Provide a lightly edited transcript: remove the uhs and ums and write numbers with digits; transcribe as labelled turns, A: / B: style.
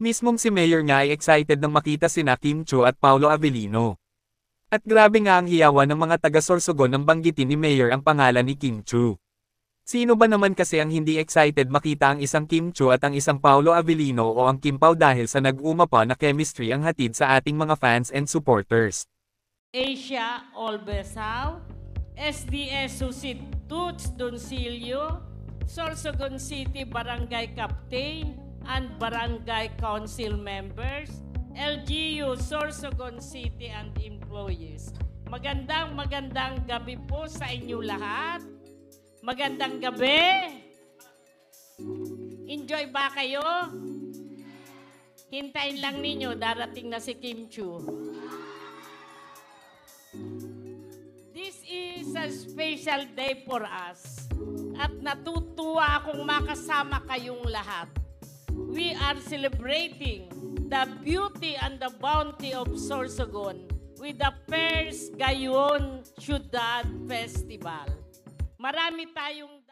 A: Mismong si Mayor nga ay excited nang makita sina Kim Chiu at Paolo Avellino. At grabe nga ang hiyawan ng mga taga-Sorsogon nang banggitin ni Mayor ang pangalan ni Kim Chiu. Sino ba naman kasi ang hindi excited makita ang isang Kim Chiu at ang isang Paolo Avellino o ang Kim Pao dahil sa nag-umapa na chemistry ang hatid sa ating mga fans and supporters.
B: Asia Olbesaw, SDS Susit Tuts Doncillo, Sorsogon City Barangay Captain and Barangay Council members, LGU Sorsogon City and employees. Magandang gabi po sa inyo lahat. Magandang gabi. Enjoy ba kayo? Hintayin lang ninyo, darating na si Kim Chiu. This is a special day for us. At natutuwa akong makasama kayong lahat. We are celebrating the beauty and the bounty of Sorsogon with the first Gayon Ciudad Festival. Marami tayong